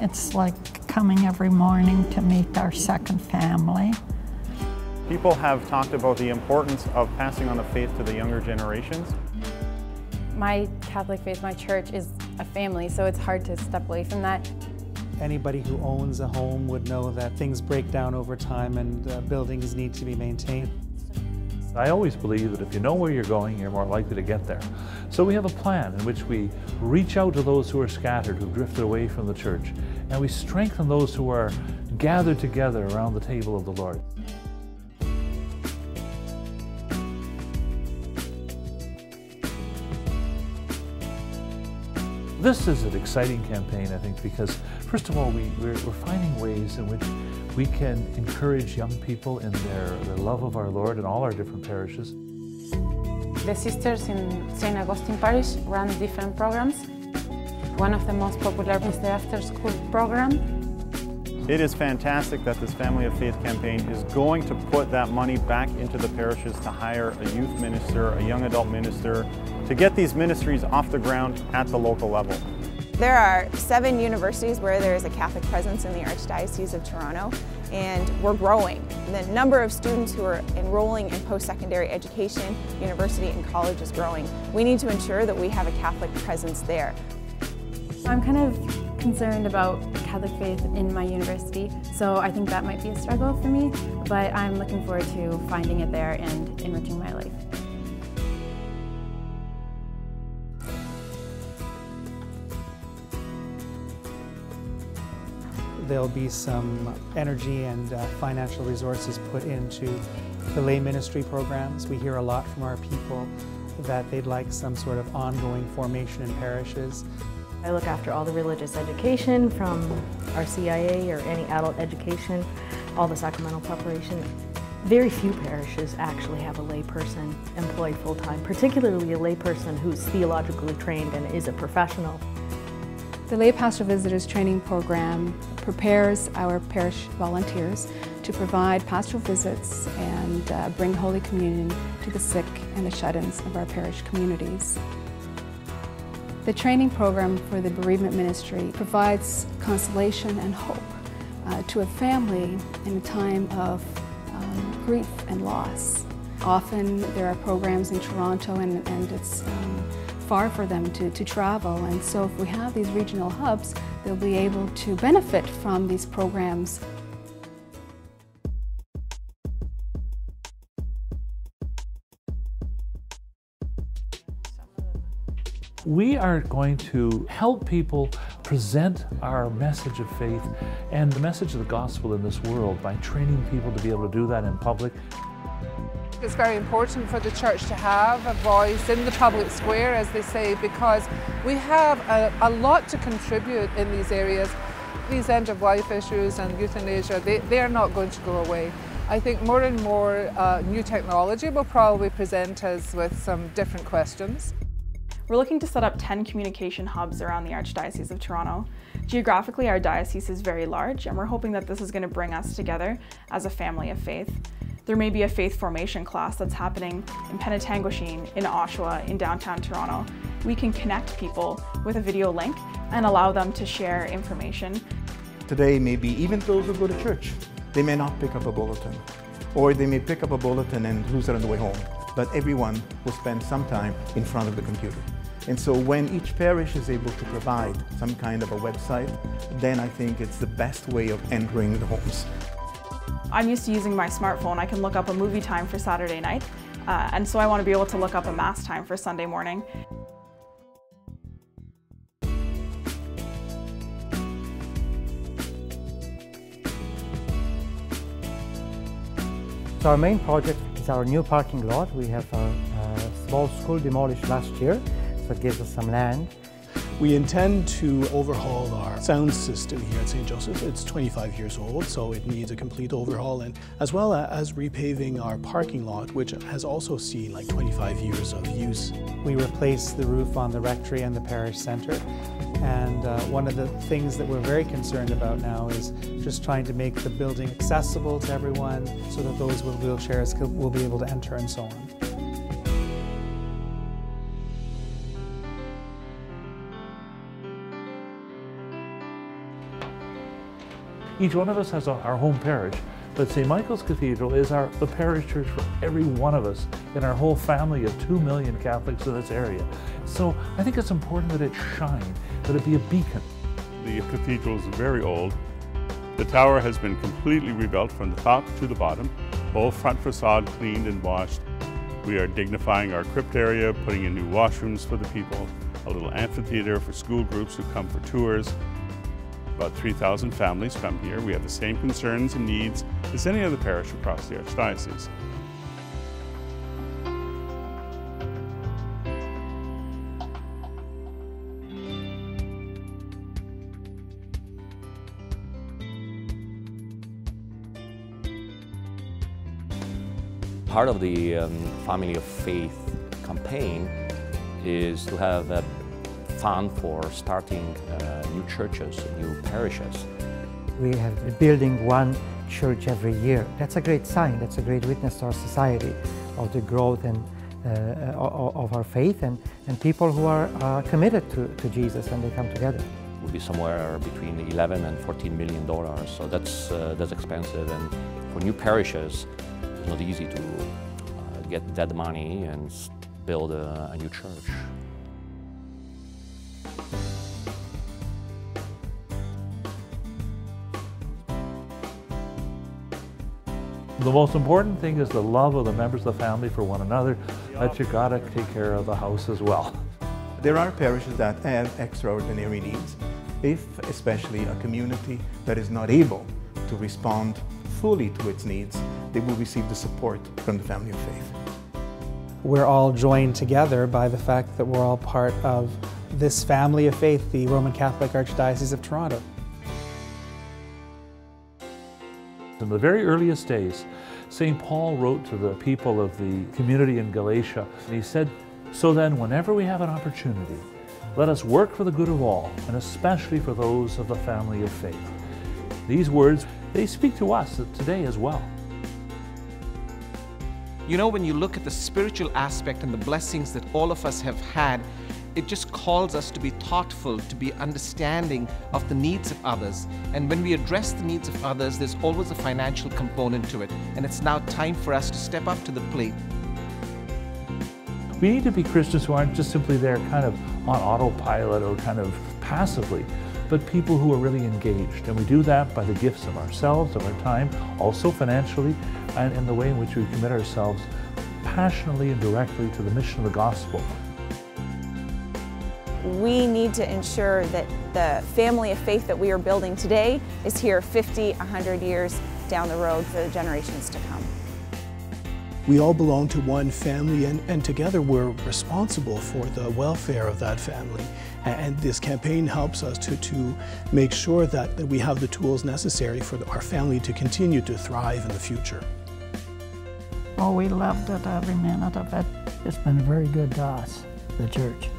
It's like coming every morning to meet our second family. People have talked about the importance of passing on the faith to the younger generations. My Catholic faith, my church, is a family, so it's hard to step away from that. Anybody who owns a home would know that things break down over time and buildings need to be maintained. I always believe that if you know where you're going, you're more likely to get there. So we have a plan in which we reach out to those who are scattered, who've drifted away from the church, and we strengthen those who are gathered together around the table of the Lord. This is an exciting campaign, I think, because first of all, we're finding ways in which we can encourage young people in their love of our Lord in all our different parishes. The sisters in St. Augustine Parish run different programs. One of the most popular is the after-school program. It is fantastic that this Family of Faith campaign is going to put that money back into the parishes to hire a youth minister, a young adult minister, to get these ministries off the ground at the local level. There are 7 universities where there is a Catholic presence in the Archdiocese of Toronto, and we're growing. The number of students who are enrolling in post-secondary education, university and college is growing. We need to ensure that we have a Catholic presence there. I'm kind of concerned about Catholic faith in my university, so I think that might be a struggle for me, but I'm looking forward to finding it there and enriching my life. There'll be some energy and financial resources put into the lay ministry programs. We hear a lot from our people that they'd like some sort of ongoing formation in parishes. I look after all the religious education from our CIA or any adult education, all the sacramental preparation. Very few parishes actually have a lay person employed full-time, particularly a lay person who's theologically trained and is a professional. The Lay Pastoral Visitors Training Program prepares our parish volunteers to provide pastoral visits and bring Holy Communion to the sick and the shut-ins of our parish communities. The training program for the bereavement ministry provides consolation and hope to a family in a time of grief and loss. Often there are programs in Toronto and it's far for them to travel, and so if we have these regional hubs, they'll be able to benefit from these programs. We are going to help people present our message of faith and the message of the gospel in this world by training people to be able to do that in public. It's very important for the church to have a voice in the public square, as they say, because we have a lot to contribute in these areas. These end-of-life issues and euthanasia, they're not going to go away. I think more and more new technology will probably present us with some different questions. We're looking to set up 10 communication hubs around the Archdiocese of Toronto. Geographically, our diocese is very large, and we're hoping that this is going to bring us together as a family of faith. There may be a faith formation class that's happening in Penetanguishene, in Oshawa, in downtown Toronto. We can connect people with a video link and allow them to share information. Today, maybe even those who go to church, they may not pick up a bulletin, or they may pick up a bulletin and lose it on the way home. But everyone will spend some time in front of the computer. And so when each parish is able to provide some kind of a website, then I think it's the best way of entering the homes. I'm used to using my smartphone. I can look up a movie time for Saturday night, and so I want to be able to look up a Mass time for Sunday morning. So our main project is our new parking lot. We have a small school demolished last year, so it gives us some land. We intend to overhaul our sound system here at St. Joseph's. It's 25 years old, so it needs a complete overhaul, and as well as repaving our parking lot, which has also seen like 25 years of use. We replaced the roof on the rectory and the parish centre, and one of the things that we're very concerned about now is just trying to make the building accessible to everyone so that those with wheelchairs will be able to enter and so on. Each one of us has our home parish, but St. Michael's Cathedral is the parish church for every one of us in our whole family of 2 million Catholics in this area. So I think it's important that it shine, that it be a beacon. The cathedral is very old. The tower has been completely rebuilt from the top to the bottom, whole front facade cleaned and washed. We are dignifying our crypt area, putting in new washrooms for the people, a little amphitheater for school groups who come for tours. About 3,000 families come here. We have the same concerns and needs as any other parish across the Archdiocese. Part of the Family of Faith campaign is to have a fund for starting new churches, new parishes. We have been building one church every year. That's a great sign, that's a great witness to our society of the growth and of our faith and people who are committed to Jesus and they come together. It will be somewhere between $11 and $14 million, so that's expensive, and for new parishes it's not easy to get that money and build a new church. The most important thing is the love of the members of the family for one another, that you gotta take care of the house as well. There are parishes that have extraordinary needs, if especially a community that is not able to respond fully to its needs, they will receive the support from the Family of Faith. We're all joined together by the fact that we're all part of this family of faith, the Roman Catholic Archdiocese of Toronto. In the very earliest days, St. Paul wrote to the people of the community in Galatia, and he said, "So then, whenever we have an opportunity, let us work for the good of all, and especially for those of the family of faith." These words, they speak to us today as well. You know, when you look at the spiritual aspect and the blessings that all of us have had, it just calls us to be thoughtful, to be understanding of the needs of others. And when we address the needs of others, there's always a financial component to it. And it's now time for us to step up to the plate. We need to be Christians who aren't just simply there kind of on autopilot or kind of passively, but people who are really engaged. And we do that by the gifts of ourselves, of our time, also financially, and in the way in which we commit ourselves passionately and directly to the mission of the gospel. We need to ensure that the family of faith that we are building today is here 50, 100 years down the road for the generations to come. We all belong to one family, and together we're responsible for the welfare of that family. And this campaign helps us to make sure that we have the tools necessary for our family to continue to thrive in the future. Oh, we loved it, every minute of it. It's been very good to us, the church.